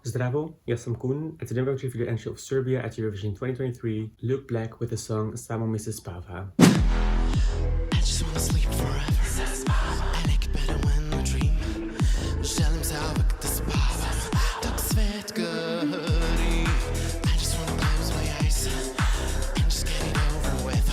Zdravo, ja sam Koen and today I'm going to review the entry of Serbia at Eurovision 2023, Luke Black with the song Samo Mi Se Spava. I just wanna sleep forever. En ik ben when I dream. Želim se uvek da spavam dok svet gori. I just wanna close my eyes and just get it over with.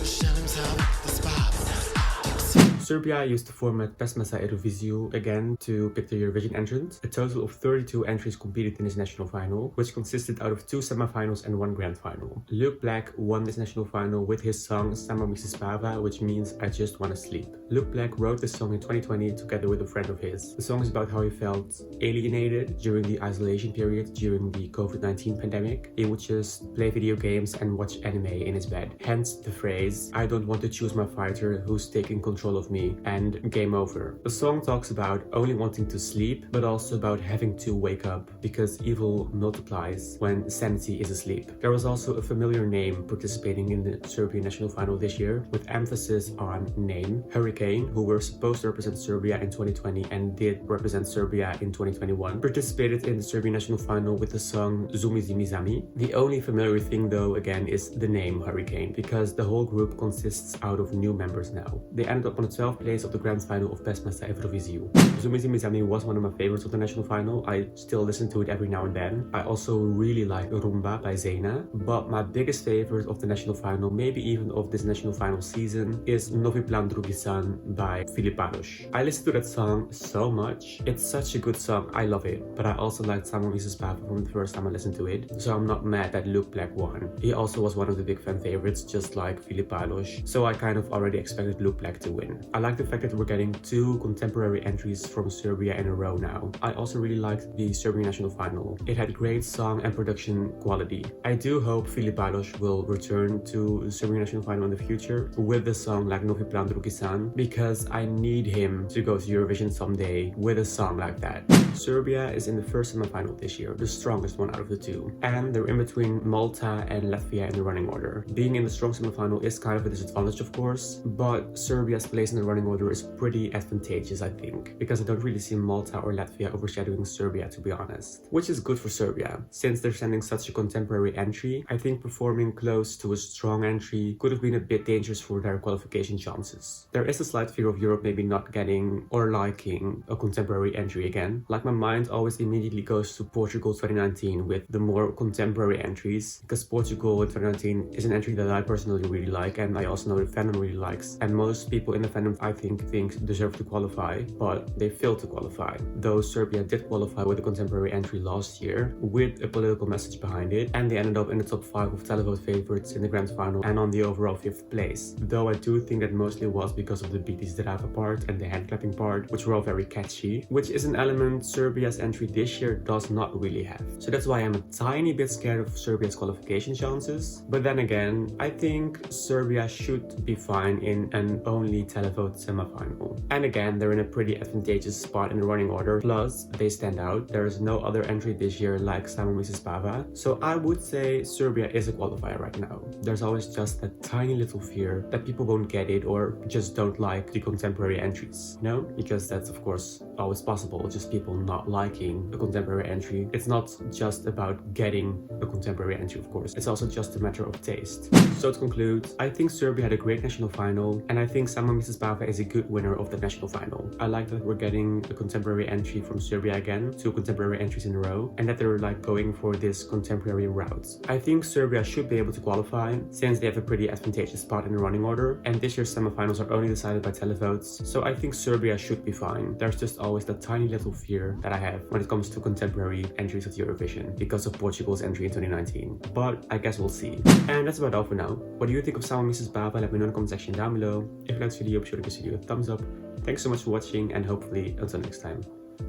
Želim se uvek da spavam dok svet. Serbia used the format Pesma sa Eurovision again to pick the Eurovision entrant. A total of 32 entries competed in this national final, which consisted out of 2 semifinals and 1 grand final. Luke Black won this national final with his song Samo Mi Se Spava, which means I just wanna sleep. Luke Black wrote this song in 2020 together with a friend of his. The song is about how he felt alienated during the isolation period during the COVID-19 pandemic. He would just play video games and watch anime in his bed. Hence the phrase, I don't want to choose my fighter who's taking control of me, and game over. The song talks about only wanting to sleep, but also about having to wake up because evil multiplies when sanity is asleep. There was also a familiar name participating in the Serbian national final this year, with emphasis on name, Hurricane, who were supposed to represent Serbia in 2020 and did represent Serbia in 2021, participated in the Serbian national final with the song Zumi Zimi Zami. The only familiar thing though, again, is the name Hurricane, because the whole group consists out of new members now. They ended up on the 12th place of the grand final of Pesma sa Eurovision. Zumi Zimi Zami was one of my favorites of the national final. I still listen to it every now and then. I also really like Rumba by Zena, but my biggest favorite of the national final, maybe even of this national final season, is Novi Plan Drugi San by Filip Baroš. I listen to that song so much. It's such a good song, I love it, but I also liked Samo Mi Se Spava from the first time I listened to it, so I'm not mad that Luke Black won. He also was one of the big fan favorites, just like Filip Baroš, so I kind of already expected Luke Black to win. I like the fact that we're getting 2 contemporary entries from Serbia in a row now. I also really liked the Serbian national final. It had great song and production quality. I do hope Filip Baroš will return to the Serbian national final in the future with a song like Novi Plan Drugi San, because I need him to go to Eurovision someday with a song like that. Serbia is in the first semifinal this year, the strongest one out of the 2, and they're in between Malta and Latvia in the running order. Being in the strong semifinal is kind of a disadvantage, of course, but Serbia's place in the running order is pretty advantageous, I think, because I don't really see Malta or Latvia overshadowing Serbia, to be honest. Which is good for Serbia, since they're sending such a contemporary entry. I think performing close to a strong entry could have been a bit dangerous for their qualification chances. There is a slight fear of Europe maybe not getting or liking a contemporary entry again. Like, my mind always immediately goes to Portugal 2019 with the more contemporary entries, because Portugal in 2019 is an entry that I personally really like, and I also know the fandom really likes, and most people in the fandom I think deserve to qualify, but they failed to qualify. Though Serbia did qualify with a contemporary entry last year with a political message behind it, and they ended up in the top 5 of televote favorites in the grand final and on the overall 5th place. Though I do think that mostly was because of the Biti Zdrava part and the hand clapping part, which were all very catchy, which is an element Serbia's entry this year does not really have. So that's why I'm a tiny bit scared of Serbia's qualification chances. But then again, I think Serbia should be fine in an only televote semifinal. And again, they're in a pretty advantageous spot in the running order, plus they stand out. There is no other entry this year like Samo Mi Se Spava, so I would say Serbia is a qualifier right now. There's always just that tiny little fear that people won't get it or just don't like the contemporary entries, you know? Because that's of course always possible, just people not liking a contemporary entry. It's not just about getting a contemporary entry, of course, it's also just a matter of taste. So to conclude, I think Serbia had a great national final, and I think Samo Mi Se Spava is a good winner of the national final. I like that we're getting a contemporary entry from Serbia again, 2 contemporary entries in a row, and that they're like going for this contemporary route. I think Serbia should be able to qualify, since they have a pretty advantageous spot in the running order, and this year's semifinals are only decided by televotes, so I think Serbia should be fine. There's just always that tiny little fear that I have when it comes to contemporary entries of Eurovision because of Portugal's entry in 2019. But I guess we'll see. And that's about all for now. What do you think of Samo Mi Se Spava? Let me know in the comment section down below. If you liked this video, be sure to give this video a thumbs up. Thanks so much for watching, and hopefully until next time.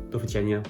Do widzenia.